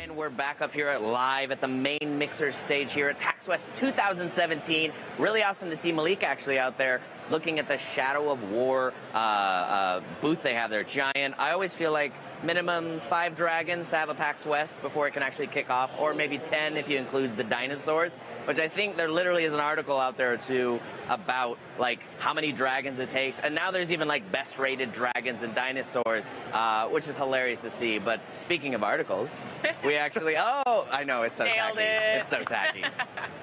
And we're back up here live at the main mixer stage here at PAX West 2017. Really awesome to see Malik actually out there looking at the Shadow of War booth they have there. Giant. I always feel like minimum 5 dragons to have a PAX West before it can actually kick off, or maybe 10 if you include the dinosaurs, which I think there literally is an article out there or two about like how many dragons it takes. And now there's even like best rated dragons and dinosaurs, which is hilarious to see. But speaking of articles, we actually, oh, I know, it's so tacky. It's so tacky.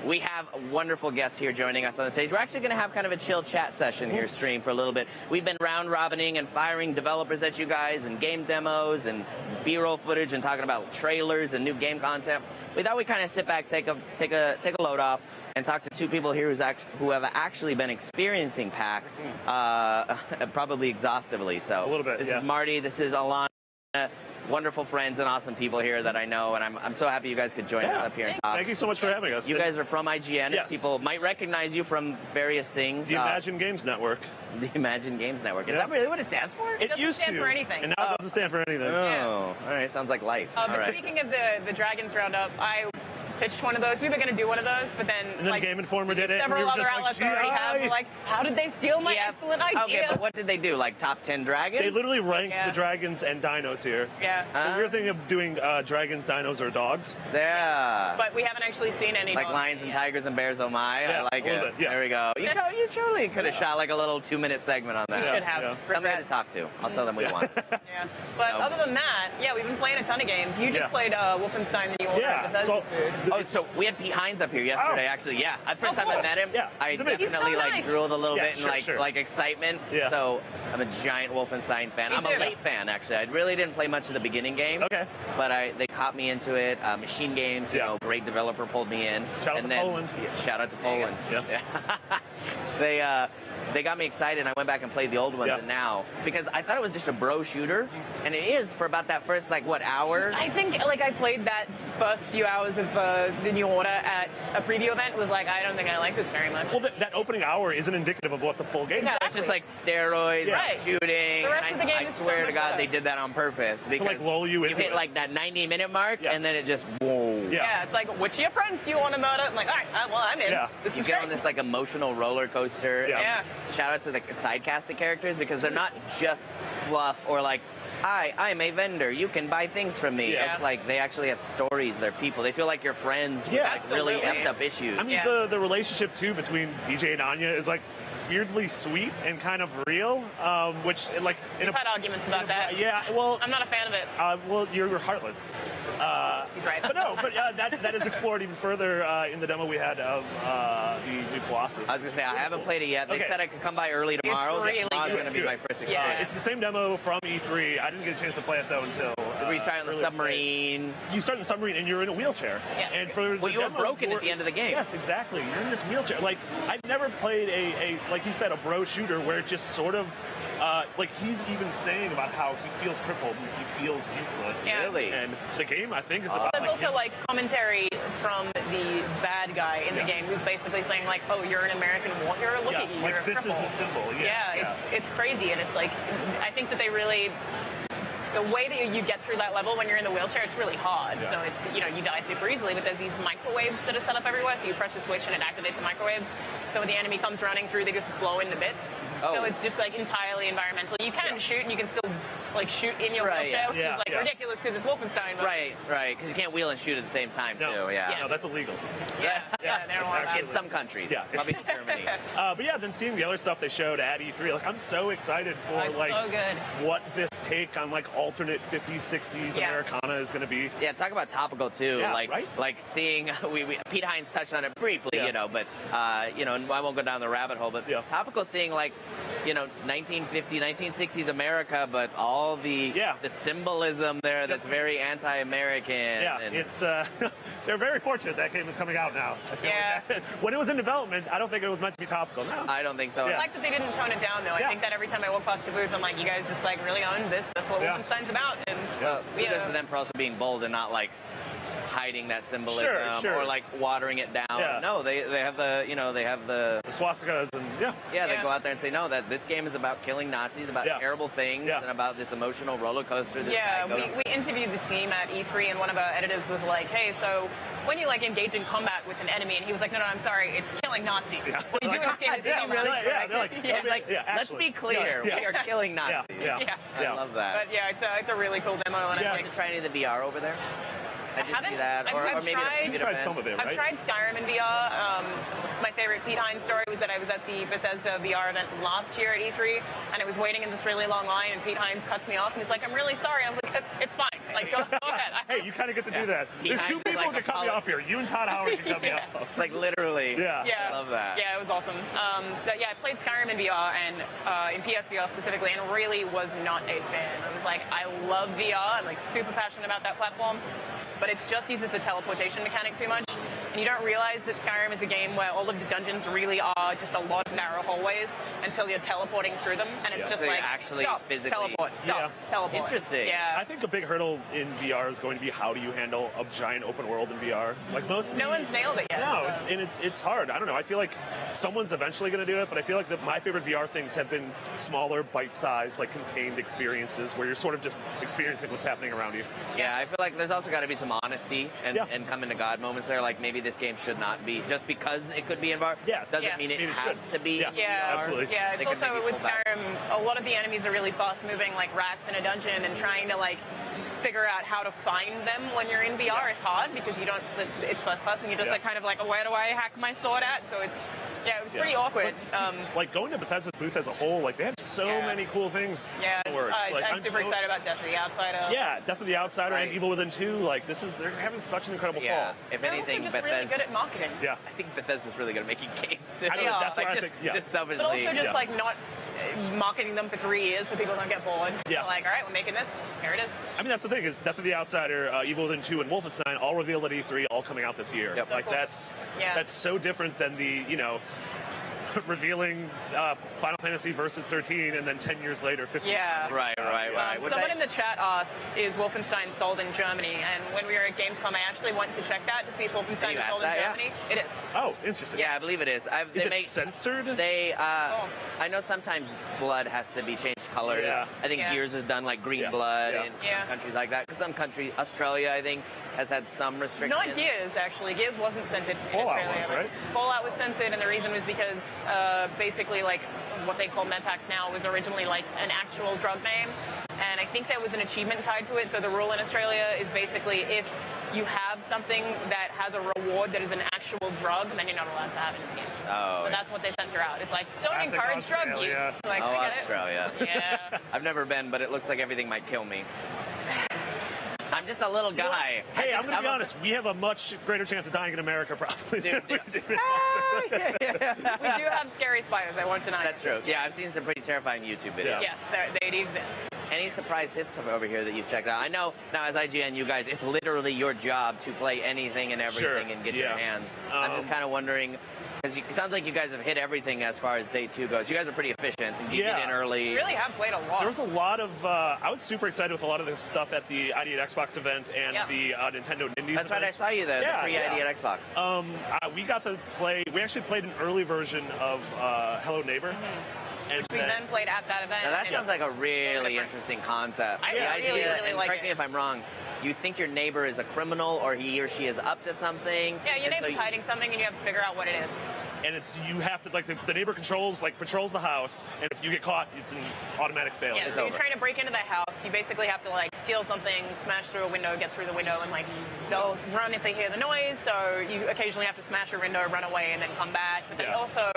We have a wonderful guest here joining us on the stage. We're actually going to have kind of a chill chat session here, stream for a little bit. We've been round robining and firing developers at you guys and game demos and B-roll footage and talking about trailers and new game content. We thought we'd kind of sit back, take a load off, and talk to 2 people here who have actually been experiencing PAX probably exhaustively. So a little bit. This is Marty. This is Alana. Wonderful friends and awesome people here that I know, and I'm so happy you guys could join us up here and talk. Thank you so much for having us. You guys are from IGN. Yes. People might recognize you from various things. The Imagine Games Network. The Imagine Games Network. Is that really what it stands for? It doesn't stand for anything. And now it doesn't stand for anything. Oh, all right. Sounds like life. But speaking of the Dragons Roundup, I pitched one of those. We were going to do one of those, but then like, Game Informer did it. Several other outlets already have. We're like, how did they steal my excellent idea? Okay, but what did they do? Like top 10 dragons? They literally ranked the dragons and dinos here. Yeah. We were thinking of doing dragons, dinos, or dogs. Yeah. But we haven't actually seen any. Like lions and tigers and bears, oh my. Yeah, I like it. bit, yeah. There we go. You surely could have shot like a little 2-minute segment on that. We should have. Somebody to talk to. I'll tell them we want. Yeah. But other than that, we've been playing a ton of games. You just played Wolfenstein, the new order at Bethesda's booth. So we had P. Hines up here yesterday, actually. Yeah. First time I met him, I definitely drooled a little bit in like excitement. Yeah. So I'm a giant Wolfenstein fan. I'm a late fan, actually. I really didn't play much of the beginning game. Okay. But they caught me into it. Machine Games, you know, great developer pulled me in. Shout out to Poland. Shout out to Poland. Yeah. They got me excited, and I went back and played the old ones, and now, because I thought it was just a bro shooter, and it is for about that first, hour? I think, I played that first few hours of the new order at a preview event, was like, I don't think I like this very much. Well, that opening hour isn't indicative of what the full game is. Yeah, it's just like steroids, shooting. The rest of the game I is swear so to God, much they did that on purpose. Because to lull you into hit that 90-minute mark, and then it just, whoa. Yeah, it's like, which of your friends do you want to murder? I'm like, all right, well, I'm in. Yeah. This you is get great. on this emotional roller coaster. Yeah. Shout out to the side-casted characters, because they're not just fluff or like, I'm a vendor, you can buy things from me. Yeah. It's like they actually have stories, they're people. They feel like you're friends with really effed up issues. I mean, the relationship too between DJ and Anya is like weirdly sweet and kind of real, which like we've had arguments about that. Yeah, well, I'm not a fan of it. Well, you're heartless. He's right. But no, that is explored even further in the demo we had of the new Colossus. I was gonna say I haven't played it yet. They said I could come by early tomorrow. It's really Tomorrow's gonna be my first experience. Yeah. It's the same demo from E3. I didn't get a chance to play it though until. We start on the submarine. You start in the submarine and you're in a wheelchair. Yes. And for you were broken at the end of the game. Yes, exactly. You're in this wheelchair. Like I've never played a like you said, a bro shooter where it just sort of. Like he's even saying about how he feels crippled and he feels useless. Yeah. Really? And the game, I think, is about. There's also commentary from the bad guy in the game who's basically saying like, "Oh, you're an American war hero. Look at you. You're a this cripple." is the symbol. It's crazy, and it's like I think that they really. The way that you get through that level when you're in the wheelchair, it's really hard. So it's, you die super easily, but there's these microwaves that are set up everywhere, so you press the switch and it activates the microwaves. So when the enemy comes running through, they just blow into bits. So it's just entirely environmental. You can shoot and you can still shoot in your wheelchair, which is ridiculous because it's Wolfenstein. But Right, because you can't wheel and shoot at the same time too. No, that's illegal. They don't want that. In some countries. Yeah. Probably in Germany. But then seeing the other stuff they showed at E3, I'm so excited for so good. what this take on alternate 50s, 60s Americana is going to be. Yeah, talk about topical too. Yeah, like seeing Pete Hines touched on it briefly, but and I won't go down the rabbit hole, but topical seeing 1950s, 1960s America, but all the symbolism there that's very anti-American. Yeah, it's they're very fortunate that game is coming out now. I feel like when it was in development, I don't think it was meant to be topical. No, I don't think so. I like that they didn't tone it down though. I think that every time I walk past the booth, I'm like, you guys just really own this. That's what Wolfenstein's about. And kudos to them for also being bold and not hiding that symbolism Sure. or like watering it down. Yeah. No, they have the The swastikas and they go out there and say no, that this game is about killing Nazis, about terrible things, and about this emotional roller coaster. This guy goes. We interviewed the team at E3, and one of our editors was like, "Hey, so when you like engage in combat with an enemy," and he was like, "No, I'm sorry, it's killing Nazis. What you do in this game is killing really? Nazis." Yeah, they're like, He's like, let's actually. be clear, we are killing Nazis. I love that. But it's a really cool demo, and I Did think you try any of the VR over there? I did see that, or maybe You tried some of it, right? I've tried Skyrim in VR. My favorite Pete Hines story was that I was at the Bethesda VR event last year at E3, and I was waiting in this really long line, and Pete Hines cuts me off, and he's like, "I'm really sorry." And I was like, "It's fine. Like, go ahead." Hey, you kind of get to do that. There's two people who can cut me off here. You and Todd Howard can cut me off. Like literally. Yeah. I love that. Yeah, it was awesome. I played Skyrim in VR and in PSVR specifically, and really was not a fan. I was like, I love VR. I'm like super passionate about that platform, but it just uses the teleportation mechanic too much. And you don't realize that Skyrim is a game where all of the dungeons really are just a lot of narrow hallways until you're teleporting through them, and it's just So you like, actually stop, physically- teleport, stop, teleport. Interesting. Yeah. I think a big hurdle in VR is going to be how do you handle a giant open world in VR? Like most. No one's nailed it yet. No, so. it's hard. I don't know. I feel like someone's eventually going to do it, but I feel like my favorite VR things have been smaller, bite-sized, like contained experiences where you're sort of just experiencing what's happening around you. Yeah, I feel like there's also got to be some honesty and come into God moments there. Like maybe this game should not be just because it could be in VR. Yes. Doesn't mean it has to be. Yeah, absolutely. Yeah, They it's could maybe also with pull back. Skyrim, a lot of the enemies are really fast moving, like rats in a dungeon, and trying to like figure out how to find them when you're in VR is hard because you don't. It's first person. You're just like kind of like, where do I hack my sword at? So it's it was pretty awkward. Like going to Bethesda's booth as a whole, like they have so many cool things. Yeah, in the works. Like, I'm super excited about Death of the Outsider. Yeah, Definitely the Outsider and Right. Evil Within 2. Like they're having such an incredible Yeah. fall. If They're anything, also just really good at marketing. Yeah. I think Bethesda's really good at making games too. I know, They are. that's what I just, think. Yeah. just selfishly. But also just like not marketing them for 3 years so people don't get bored. Yeah. So like, all right, we're making this. Here it is. I mean, that's the thing is Death of the Outsider, Evil Within 2, and Wolfenstein all revealed at E3, all coming out this year. Yep. So Like cool. that's Yeah. so different than the revealing Final Fantasy Versus 13, and then 10 years later, 15. Yeah. Right. Would Someone they- in the chat asked, is Wolfenstein sold in Germany? And when we were at Gamescom, I actually went to check that to see if Wolfenstein you is asked sold that, in yeah? Germany. It is. Oh, interesting. Yeah, I believe it is. Is it censored? They, I know sometimes blood has to be changed colors. Yeah. I think Yeah. Gears has done like green Yeah. blood Yeah. in Yeah. countries like that. Because some country, Australia, I think, has had some restrictions. Not Gears, actually. Gears wasn't censored in Fallout Australia. was, but right? Fallout was censored, and the reason was because basically, like, what they call MedPAX now was originally like an actual drug name, and I think there was an achievement tied to it. So the rule in Australia is basically if you have something that has a reward that is an actual drug, then you're not allowed to have it in the game. Oh. So that's what they censor out. It's like, don't Classic encourage drug use. Australia. Like, Oh, forget Australia. it. Yeah. I've never been, but it looks like everything might kill me. I'm just a little guy. Hey, I'm going to be honest. We have a much greater chance of dying in America, probably. than we do in Australia. We do have scary spiders, I won't deny That's it. true. Yeah, I've seen some pretty terrifying YouTube videos. Yeah. Yes, they do exist. Any surprise hits over here that you've checked out? I know now as IGN, you guys, it's literally your job to play anything and everything Sure. and get Yeah. your hands. I'm just kind of wondering, because it sounds like you guys have hit everything as far as day 2 goes. You guys are pretty efficient. You get in early. We really have played a lot. There was a lot of. I was super excited with a lot of the stuff at the ID at Xbox event and Yeah. the Nintendo Indies. That's right, I event. saw you there, Yeah, the pre-ID yeah. at Xbox. We got to play. We actually played an early version of Hello Neighbor. And We then played at that event. Now that and sounds it's like a really different. interesting concept. I the really, idea, really and like correct me it. if I'm wrong, you think your neighbor is a criminal or he or she is up to something. Yeah, your and so neighbor's you- hiding something and you have to figure out what it is. and it's you have to like the neighbor patrols the house, and if you get caught, it's an automatic fail. Yeah, It's so over. you're trying to break into the house. You basically have to like steal something, smash through a window, get through the window, and like they'll run if they hear the noise. So you occasionally have to smash a window, run away, and then come back. But then Yeah. also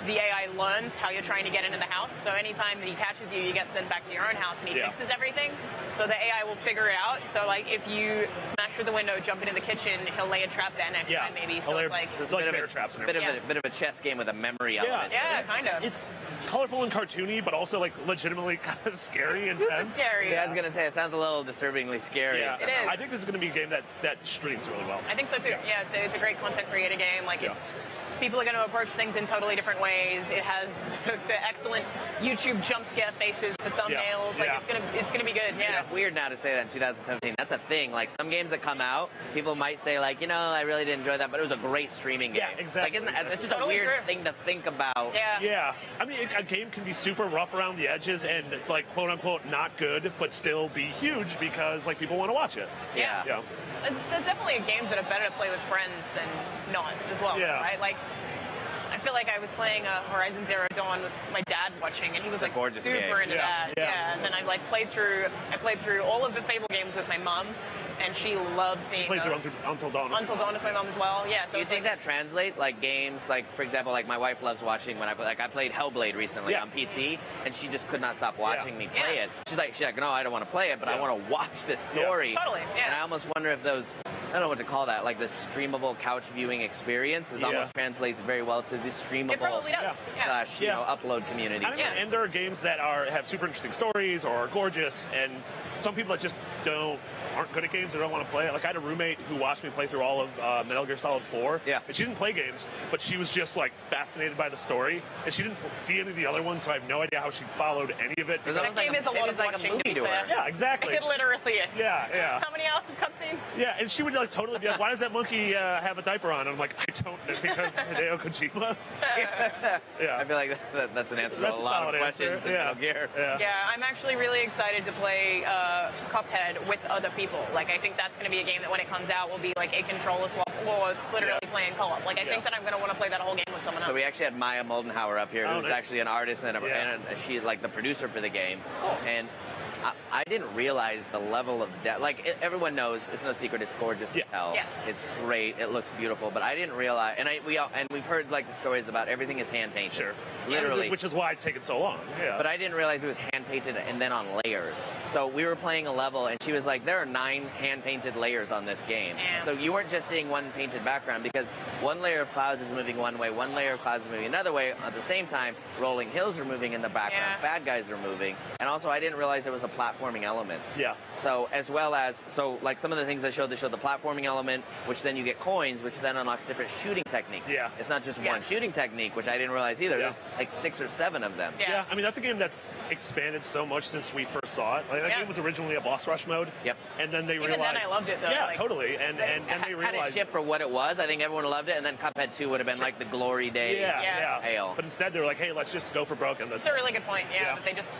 the AI learns how you're trying to get into the house. So anytime that he catches you, you get sent back to your own house, and he Yeah. fixes everything. So the AI will figure it out. So like if you smash through the window, jump into the kitchen, he'll lay a trap there next time maybe. So it's like it's like bear traps and everything. bit of a chess game with a memory element. yeah, kind of. It's colorful and cartoony, but also like legitimately kind of scary and super tense. scary. Yeah, I was gonna say it sounds a little disturbingly scary. Yeah, It is. I think this is going to be a game that streams really well. I think so too. Yeah, it's a great content creator game. Like it's people are going to approach things in totally different ways. It has the excellent YouTube jump scare faces, the thumbnails. Like Yeah. it's gonna be good. Yeah. weird now to say that in 2017. That's a thing. Like some games that come out, people might say like, I really didn't enjoy that, but it was a great streaming game. Yeah, exactly. Like, it's just Totally a weird true. thing to think about. Yeah. Yeah, I mean, a game can be super rough around the edges and like quote unquote not good, but still be huge because like people want to watch it. Yeah. Yeah. There's definitely games that are better to play with friends than not as well, Yeah. right? Like, I feel like I was playing Horizon Zero Dawn with my dad watching, and he was like gorgeous super game. into Yeah, that. yeah. And then I played through all of the Fable games with my mom, and she loves seeing Play through those. Until Dawn. Until Dawn with my mom as well. Yeah. So Do you it's think like, that translate like games like for example like my wife loves watching when I played Hellblade recently Yeah. on PC and she just could not stop watching me play Yeah. it. She's like no, I don't want to play it, but I Yeah. want to watch this story. Totally, yeah. And I almost wonder if those I don't know what to call that, like the streamable couch viewing experience is Yeah. almost translates very well to the streamable it probably does. Yeah. slash Yeah. upload community. I mean, Yeah. and there are games that have super interesting stories or are gorgeous, and some people that just aren't good at games or don't want to play it. Like I had a roommate who watched me play through all of Metal Gear Solid 4. Yeah. And she didn't play games, but she was just like fascinated by the story, and she didn't see any of the other ones, so I have no idea how she followed any of it. Because That was like game is a it lot was of like a watching, movie to be to her. fair. Yeah, exactly. It literally is. Yeah. How many hours of cutscenes? Yeah, and she would like totally be like, "Why does that monkey have a diaper on?" And I'm like, "I don't know, because Hideo Kojima." Yeah, I feel like that's an answer to That's a a lot of solid questions answer. in Yeah. Metal Gear. Yeah, I'm actually really excited to play Cuphead with other people. Like, I think that's going to be a game that when it comes out will be like a controller swap or literally playing co-op. Like, I think that I'm going to want to play that whole game with someone else. So we actually had Maya Moldenhauer up here, Oh, who's nice. actually an artist and, Yeah. she like the producer for the game. Cool. And I didn't realize the level of depth. Like everyone knows, it's no secret, it's gorgeous Yeah. as hell. Yeah. It's great. It looks beautiful. But I didn't realize, and we've heard like the stories about everything is hand painted. Sure. Literally. Which is why it's taken so long. Yeah. But I didn't realize it was hand painted and then on layers. So we were playing a level, and she was like, "There are 9 hand painted layers on this game." Yeah. So you weren't just seeing one painted background because one layer of clouds is moving one way, one layer of clouds is moving another way. At the same time, rolling hills are moving in the background, Yeah. bad guys are moving, and also I didn't realize there was a platforming element. Yeah. So as well as like some of the things they showed the platforming element, which then you get coins, which then unlocks different shooting techniques. Yeah. It's not just Yeah. one shooting technique, which I didn't realize either. Yeah. There's like 6 or 7 of them. Yeah. Yeah, I mean that's a game that's expanded so much since we first saw it. Like, that Yeah. game was originally a boss rush mode. Yep. And then they Even realized. then I loved it, though, Yeah, like- totally. And they Had it realized. shipped for what it was, I think everyone loved it, and then Cuphead 2 would have been like the glory day. Yeah, Yeah. yeah. Hail. But instead they were like, hey, let's just go for broke and It's let's. a really good point. Yeah, Yeah. but they just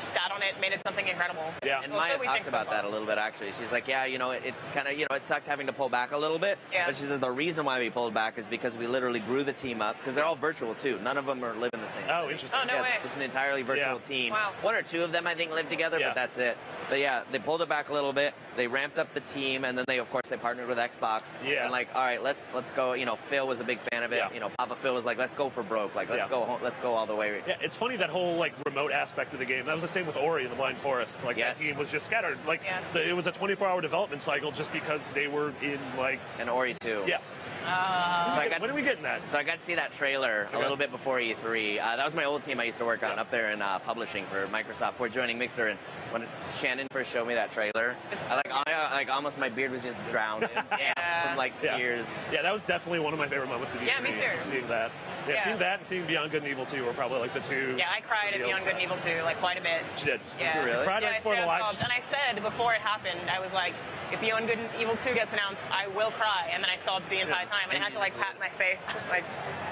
sat on it, made it something incredible. Yeah. And Well, so Maya we talked think so about far. that a little bit actually. She's like, yeah, it kind of, it sucked having to pull back a little bit. Yeah. But she said the reason why we pulled back is because we literally grew the team up because they're all virtual too. None of them are living the same. Oh, city. interesting. Oh, no Yeah, way. it's an entirely virtual Yeah. team. Wow. 1 or 2 of them I think live together, Yeah. but that's it. But yeah, they pulled it back a little bit. They ramped up the team, and then they partnered with Xbox. Yeah. And like, all right, let's go. Phil was a big fan of it. Yeah. Papa Phil was like, let's go for broke. Like, let's Yeah. go home, let's go all the way. Yeah, it's funny that whole like remote aspect of the game. That was the same with Ori and the Blind Forest. Like Yes. that team was just scattered. Like Yeah. it was a 24-hour development cycle just because they were in like. And Ori too. Yeah. So I got When to are we getting that? So I got to see that trailer a Okay. little bit before E3. That was my old team I used to work on up there in publishing for Microsoft before joining Mixer. And when Shannon first showed me that trailer, It's I almost my beard was just drowned in Yeah. from like Yeah. tears. Yeah, that was definitely one of my favorite moments of E3. Yeah, me too. Seeing that. Yeah, Yeah. seeing that and seeing Beyond Good and Evil 2 were probably like the two. Yeah, I cried at deals. Beyond Good and Evil 2, like, quite a bit. She did. Yeah. you really? Cried Yeah, right I before the straight live. up sobbed. And I said before it happened, I was like, if Beyond Good and Evil 2 gets announced, I will cry. And then I sobbed the entire time, and I had to like pat my face. Like,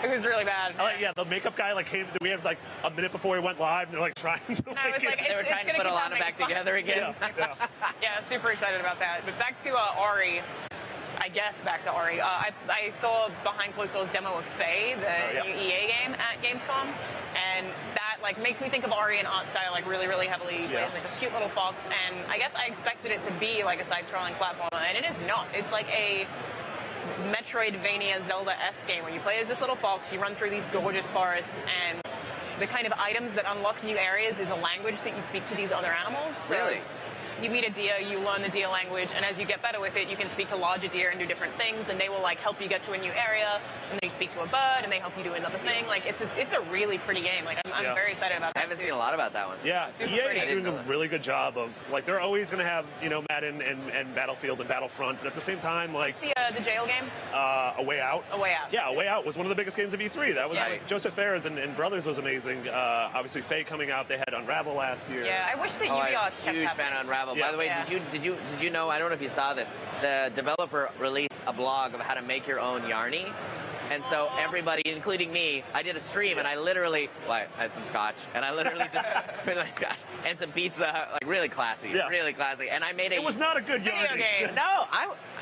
it was really bad. Yeah, the makeup guy like came. We had like a minute before we went live, and they're like trying to. And I was like, They were it's trying to gonna put keep Alana happening. back It's fine. together again. yeah. Yeah, super excited about that. But back to Ori. I guess back to Ori. I saw behind closed doors demo of Faye, the yeah. new EA game at Gamescom, and that like makes me think of Ori in art style like really, really heavily. Yeah. It's like this cute little fox, and I guess I expected it to be like a side-scrolling platformer, and it is not. It's like a Metroidvania Zelda-esque game where you play as this little fox, you run through these gorgeous forests, and the kind of items that unlock new areas is a language that you speak to these other animals. So Really? you meet a deer, you learn the deer language, and as you get better with it, you can speak to larger deer and do different things, and they will like help you get to a new area, and then you speak to a bird, and they help you do another thing. Like it's a really pretty game. Like I'm Yeah. very excited about I that. haven't too. seen a lot about that one. Yeah, Super EA pretty. is I doing didn't a know that. really good job of like they're always going to have Madden and Battlefield and Battlefront, but at the same time like The jail game, A Way Out. A Way Out. Yeah, A Way Out was one of the biggest games of E3. That was Yeah. like, Joseph Fares and Brothers was amazing. Obviously Faye coming out. They had Unravel last year. Yeah, I wish that Oh, I was Ubisoft a kept huge happening. fan of Unravel. travel. Yeah. By the way, Yeah. did you know? I don't know if you saw this. The developer released a blog of how to make your own Yarny. And so everybody, including me, I did a stream and I literally, I had some scotch and I literally just, with my scotch and some pizza, like really classy, really classy. And I made It was not a good Video Yarny. game. No,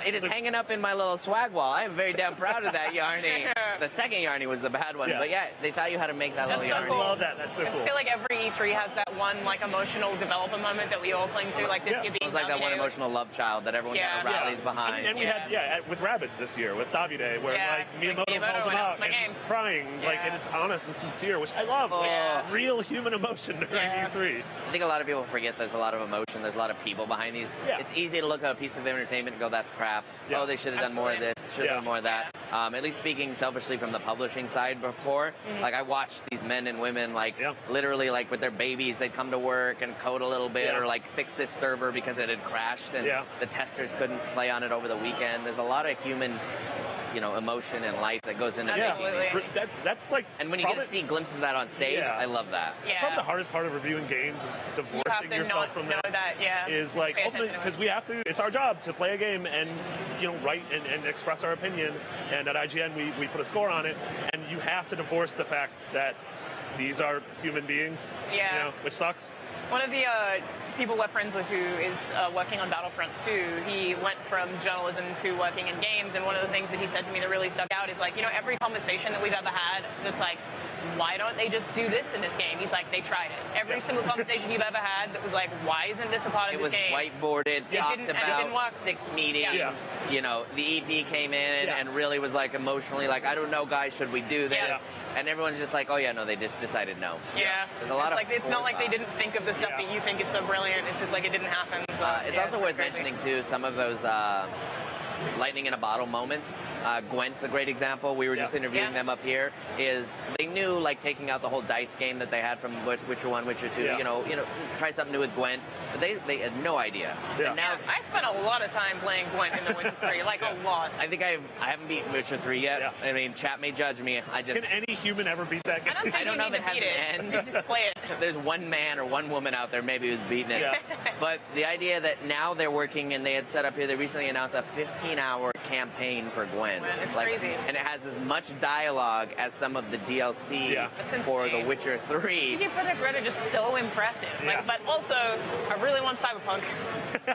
it is hanging up in my little swag wall. I am very damn proud of that Yarny. The second Yarny was the bad one, Yeah. but yeah, they tell you how to make that That's little so Yarny. cool. I love that. That's so cool. I feel like every E3 has that one like emotional developer moment that we all cling to, like this Yeah. year It being was like that one Davide. emotional love child that everyone Yeah. kind of rallies behind. And we had with Rabbids this year with Davide, where Yeah, like it's like, Miyamoto Miyamoto calls him announced out my and he's game. crying, like, Yeah. and it's honest and sincere, which I love. Like, Yeah. real human emotion during Yeah. E3. I think a lot of people forget there's a lot of emotion. There's a lot of people behind these. Yeah. It's easy to look at a piece of entertainment and go, that's crap. Yeah. Oh, they should have done more of Absolutely. this, should have done more of that. At least speaking selfishly from the publishing side before, like I watched these men and women like literally like with their babies, they'd come to work and code a little bit Yeah. or like fix this server because it had crashed and the testers couldn't play on it over the weekend. There's a lot of human, emotion and life that goes into making Absolutely. these things. That's like, And when you get to see glimpses of that on stage, Yeah. I love that. Yeah. probably the hardest part of reviewing games is You have divorcing to yourself not from know that, yeah. Is like Pay ultimately attention to because it. we have to. It's our job to play a game and write and express our opinion. And at IGN we put a score on it, and you have to divorce the fact that these are human beings. Yeah. Which sucks. One of the people we're friends with who is working on Battlefront 2, he went from journalism to working in games, and one of the things that he said to me that really stuck out is like, every conversation that we've ever had that's like, why don't they just do this in this game? He's like, they tried it. Every single conversation you've ever had that was like, why isn't this a part of It this was game? whiteboarded, talked and it didn't work. about 6 meetings. Yeah. The EP came in Yeah. and really was like emotionally like, I don't know, guys, should we do this? Yeah. And everyone's just like, oh yeah, no, they just decided no. Yeah. There's a lot it's of like it's not like they forethought. didn't think of the stuff Yeah. that you think is so brilliant. It's just like it didn't happen. So It's yeah, also worth pretty crazy. mentioning too some of those lightning in a bottle moments. Gwent's a great example. We were just interviewing Yeah. them up here. Is they knew like taking out the whole dice game that they had from Witcher 1, Witcher 2. Yeah. Try something new with Gwent. But they had no idea. Yeah. And now I spent a lot of time playing Gwent in the Witcher 3, like a lot. I think I haven't beaten Witcher 3 yet. Yeah. I mean, chat may judge me. Can any human ever beat that game? I don't think I don't you know need if to it beat has it. an You end. just play it. There's one man or one woman out there maybe who's beaten it. Yeah. But the idea that now they're working and they had set up here, they recently announced a 15-hour campaign for Gwent. Man, it's crazy. And it has as much dialogue as some of the DLC Yeah. That's for The insane. Witcher 3. CD Projekt Red are just so impressive. Like, Yeah. but also, I really want Cyberpunk.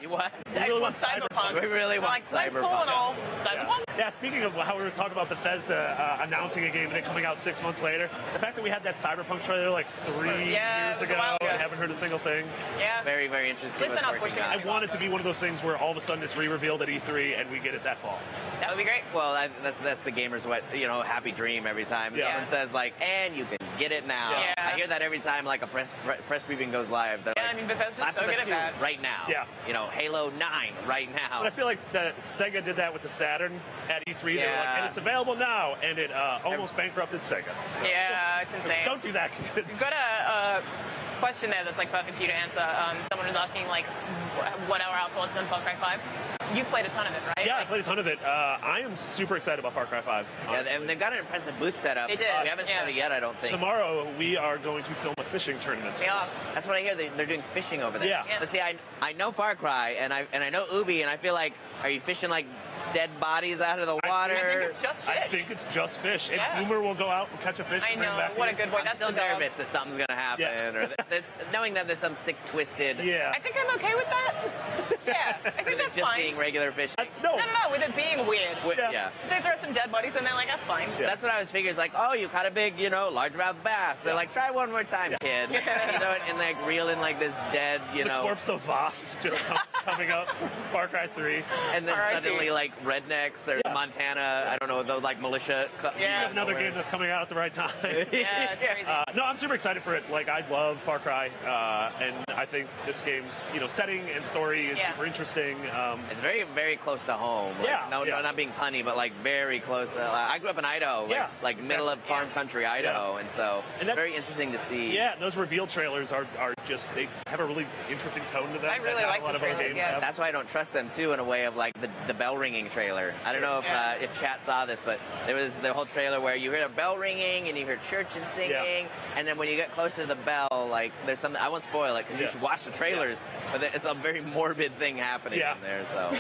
You what? I really just want Cyberpunk. We really want like, That's cool Cyberpunk. and all. Cyberpunk? Yeah, speaking of how we were talking about Bethesda announcing a game and it coming out 6 months later, the fact that we had that Cyberpunk trailer like 3 Yeah, years it was a ago while ago. and haven't heard a single thing. Yeah. Very, very interesting. At least they're what's not pushing working it. on. I want it to be one of those things where all of a sudden it's re-revealed at E3 and we get it that fall. That would be great. Well, that's the gamer's happy dream every time. Yeah. Someone says like, and you can get it now. Yeah. I hear that every time like a press briefing goes live. They're Yeah, like, I mean, Bethesda's Last so of Us good at 2 that. right now. Yeah. Halo 9 right now. But I feel like that Sega did that with the Saturn at E3. They were like, Yeah. and it's available now, and it almost bankrupted Sega. So Yeah, it's insane. don't do that, We've kids. got a question there that's like perfect for you to answer. Someone was asking like, what are our thoughts on Far Cry 5? You've played a ton of it, right? Yeah, I Like, played a ton of it. I am super excited about Far Cry 5. Yeah, honestly. and they've got an impressive booth set up. They did, We haven't yeah. shown it yet, I don't think. Tomorrow we are going to film a fishing tournament. they are. That's what I hear. They're doing fishing over there. Yeah. Yes. But see, I know Far Cry and I know Ubi, and I feel like, are you fishing like dead bodies out of the water? I think it's just fish. I think it's just fish. And Yeah. Boomer will go out and catch a fish I and bring it know. back What a here. good boy. I'm That's still the dog. nervous that something's gonna happen, Yeah. or knowing that there's some sick, twisted. Yeah. I think I'm okay with that. Yeah, I think With it that's just fine. being regular fishing. No. No, with it being weird. Yeah. Yeah. They throw some dead bodies in there, like, that's fine. Yeah. That's what I was figuring. It's like, oh, you caught a big, largemouth bass. They're like, try one more time, kid. Yeah. You know, and like reel in like this dead, It's the corpse of Voss just coming up from Far Cry 3. and then R.I.P. suddenly like rednecks or Yeah. Montana, I don't know, the like militia. Yeah. We have another game that's coming out at the right time. Yeah, it's crazy. No, I'm super excited for it. Like, I love Far Cry, and I think this game's, setting and story is Yeah. super interesting. It's very, very close to home. Like, Yeah, No, yeah. not being punny, but like very close. I grew up in Idaho, like middle of farm country Idaho, and so And that- very interesting to see. Yeah, those reveal trailers are just, they have a really interesting tone to them. I really that not like a lot the of other trailers, Yeah. That's why I don't trust them too, in a way of like the bell ringing trailer. I don't know if chat saw this, but there was the whole trailer where you hear a bell ringing and you hear church and singing, and then when you get closer to the bell, like there's something. I won't spoil it because you should watch the trailers, but it's a very morbid thing happening in there. So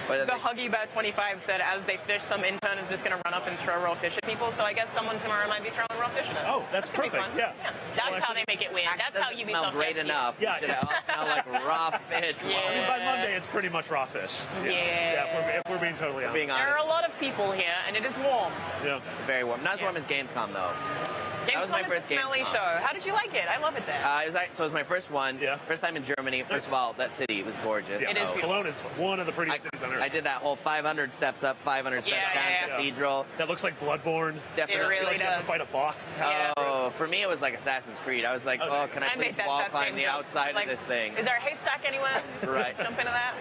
the Huggy Bat 25 said, as they fish, some intern is just going to run up and throw raw fish at people. So I guess someone tomorrow might be throwing raw fish at us. Oh, that's gonna be perfect. fun. Yeah. That's how they make it weird. That's how Ubisoft Ubisoft great gets enough. Yeah, It should all smell like raw fish. Yeah. By Monday, it's pretty much raw fish. Yeah. If we're being totally honest. Being There honest, are a lot of people here, and it is warm. Yeah. very warm. Not as warm as Gamescom though. That was my Gamescom is a first smelly Gamescom. show. How did you like it? I love it there. So it was my first one. Yeah. First time in Germany. First of all, that city was gorgeous. Yeah. It is beautiful. Cologne is one of the prettiest cities on earth. I did that whole 500 steps up, 500 steps down cathedral. That looks like Bloodborne. Definitely. It really Like you have to does. fight a boss. Yeah. Oh, for me it was like Assassin's Creed. I was like, oh, can I please made wall that climb same the jump. outside Like, of this thing? Is there a haystack anywhere? Just Right. Jump into that?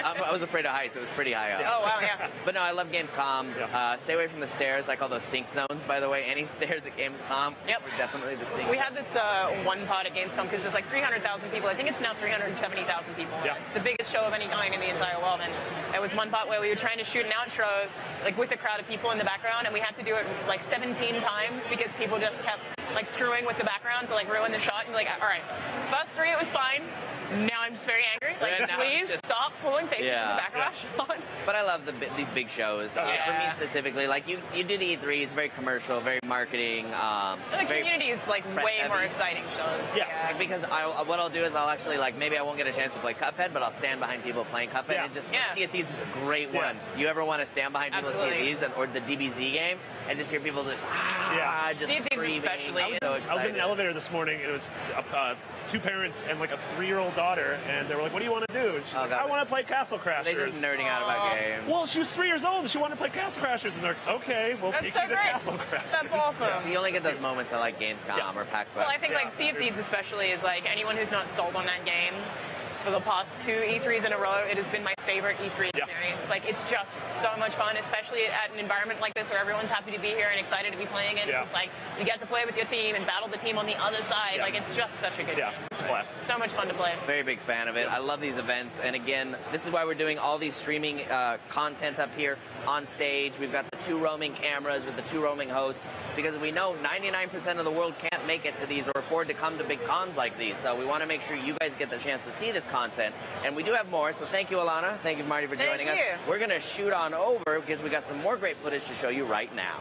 I was afraid of heights. It was pretty high up. Oh, wow, yeah. But no, I love Gamescom. Yeah. Stay away from the stairs. I call those stink zones, by the way. Any stairs at Gamescom Yep. were definitely the stink We had this one pod at Gamescom because there's like 300,000 people. I think it's now 370,000 people. Yeah. It's the biggest show of any kind in the entire world. And there was one part where we were trying to shoot an outro like with a crowd of people in the background, and we had to do it like 17 times because people just kept like screwing with the background to like ruin the shot. And be like, all right, first three it was fine. Now I'm just very angry. Like, Yeah, now please just- stop pulling faces in the back of our shots. But I love these big shows. For me specifically, like you do the E3, it's very commercial, very marketing. And the very community is like press way more heavy. exciting shows. Yeah. Because what I'll do is I'll actually like maybe I won't get a chance to play Cuphead, but I'll stand behind people playing Cuphead and just Sea of Thieves is a great one. You ever want to stand behind people in Sea of Absolutely. Thieves or the DBZ game and just hear people just just Sea of Thieves screaming. especially. I'm so I was excited. in an elevator this morning, and it was two parents and like a 3-year-old daughter, and they were like, "What do you want to do?" And she's like, God. "I want to play Castle Crashers." They just nerding out about games. Well, she was 3 years old, and she wanted to play Castle Crashers, and they're like, "Okay, we'll That's take so you to great. Castle Crashers." That's awesome. You only get those moments at like Gamescom Yes. or PAX West. Well, I think like Sea of Thieves especially is like anyone who's not sold on that game. For the past 2 E3s in a row, it has been my favorite E3 experience. Like, it's just so much fun, especially at an environment like this where everyone's happy to be here and excited to be playing it. It's just like, you get to play with your team and battle the team on the other side. Like, it's just such a good game. It's a blast. So much fun to play. Very big fan of it. I love these events. And again, this is why we're doing all these streaming content up here on stage. We've got the 2 roaming cameras with the 2 roaming hosts because we know 99% of the world can't make it to these or afford to come to big cons like these. So we want to make sure you guys get the chance to see this content. And we do have more. So thank you, Alana. Thank you, Marty, for joining us. you. We're going to shoot on over because we got some more great footage to show you right now.